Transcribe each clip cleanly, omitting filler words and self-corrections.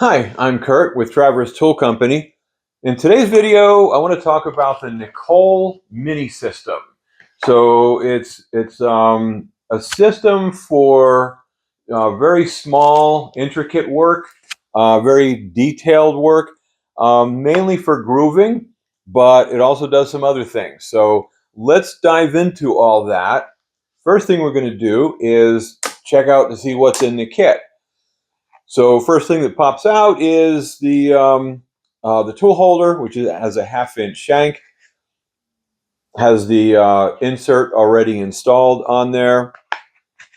Hi, I'm Kurt with Travers Tool Company. In today's video, I want to talk about the NIKCOLE Mini-System. So it's a system for very small, intricate work, very detailed work, mainly for grooving, but it also does some other things. So let's dive into all that. First thing we're going to do is check out to see what's in the kit. So first thing that pops out is the tool holder, which has a 1/2-inch shank, has the insert already installed on there.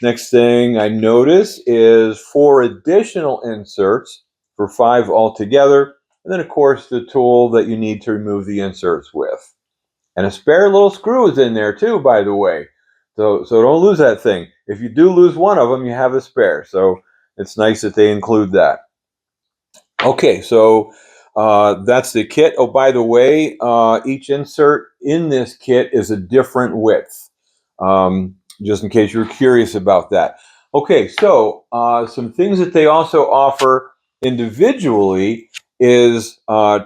Next thing I notice is 4 additional inserts for 5 altogether, and then of course the tool that you need to remove the inserts with. And a spare little screw is in there too, by the way. So don't lose that thing. If you do lose one of them, you have a spare. So it's nice that they include that. Okay, so that's the kit. Oh, by the way, each insert in this kit is a different width, just in case you're curious about that. Okay, so some things that they also offer individually is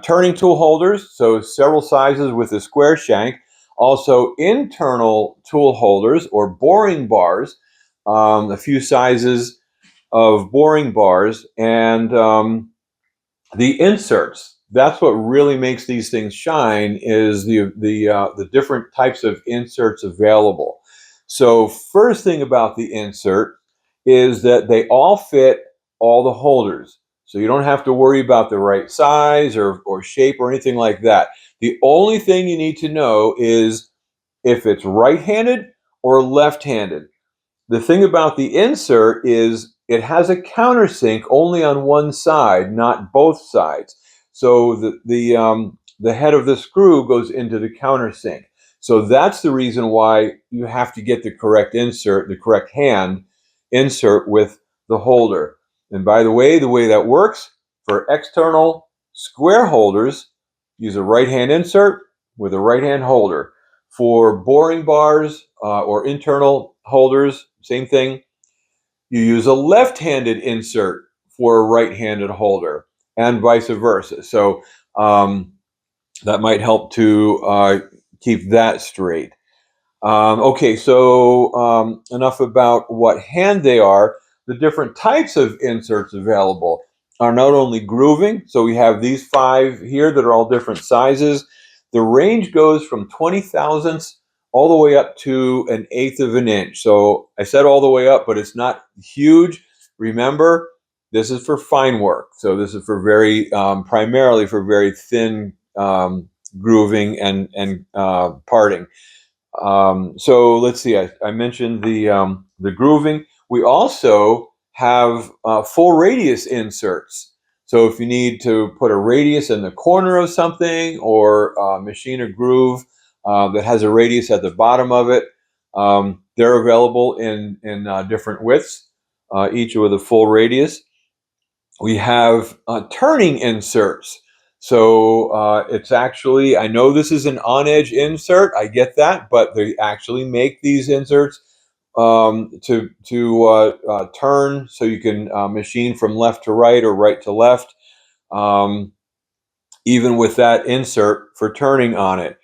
turning tool holders, so several sizes with a square shank. Also, internal tool holders or boring bars, a few sizes of boring bars, and the inserts. That's what really makes these things shine, is the different types of inserts available. So first thing about the insert is that they all fit all the holders. So you don't have to worry about the right size or shape or anything like that. The only thing you need to know is if it's right-handed or left-handed. The thing about the insert is it has a countersink only on one side, not both sides. So the head of the screw goes into the countersink. So that's the reason why you have to get the correct insert, the correct hand insert with the holder. And by the way that works for external square holders, use a right hand insert with a right hand holder. For boring bars or internal holders, same thing. You use a left-handed insert for a right-handed holder, and vice versa. So that might help to keep that straight. Okay, so enough about what hand they are. The different types of inserts available are not only grooving, so we have these 5 here that are all different sizes. The range goes from 20 thousandths all the way up to 1/8 of an inch. So I said all the way up, but it's not huge. Remember, this is for fine work. So this is for very, primarily for very thin grooving and parting. So let's see. I mentioned the grooving. We also have full radius inserts. So if you need to put a radius in the corner of something, or machine a groove that has a radius at the bottom of it, they're available in different widths, each with a full radius. We have turning inserts. So it's actually, I know this is an on-edge insert, I get that, but they actually make these inserts to turn, so you can machine from left to right or right to left, even with that insert for turning on it.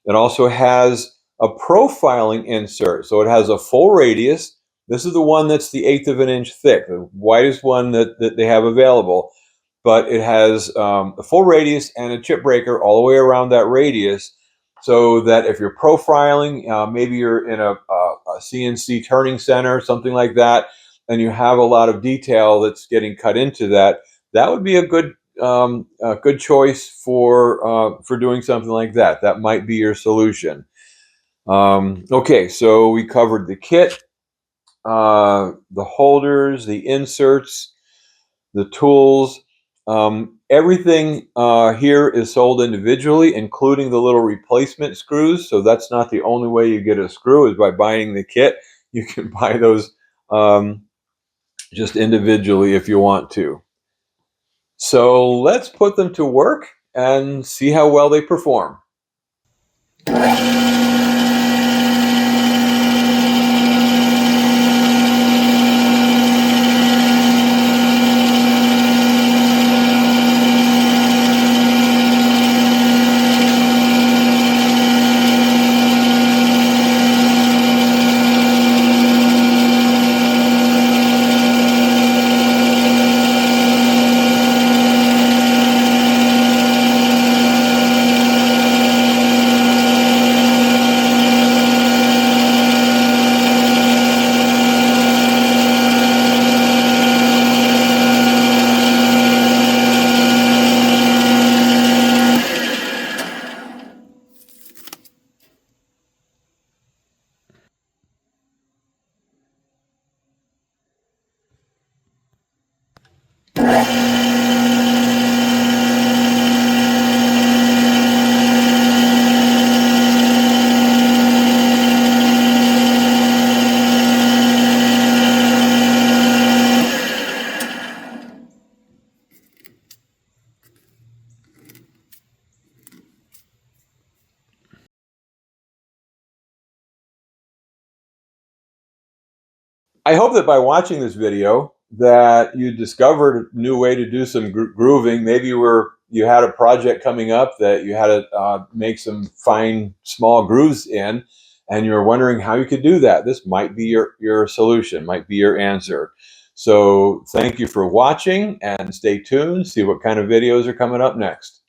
It also has a profiling insert, so it has a full radius. This is the one that's the 1/8 of an inch thick, the widest one that they have available. But it has a full radius and a chip breaker all the way around that radius, so that if you're profiling, maybe you're in a CNC turning center, something like that, and you have a lot of detail that's getting cut into that, that would be a good choice for doing something like that. That might be your solution. Okay, so we covered the kit, the holders, the inserts, the tools. Everything here is sold individually, including the little replacement screws. So that's not the only way you get a screw, is by buying the kit. You can buy those just individually if you want to. So let's put them to work and see how well they perform. I hope that by watching this video that you discovered a new way to do some grooving. Maybe you had a project coming up that you had to make some fine small grooves in, and you're wondering how you could do that. This might be your solution, might be your answer. So thank you for watching, and stay tuned, see what kind of videos are coming up next.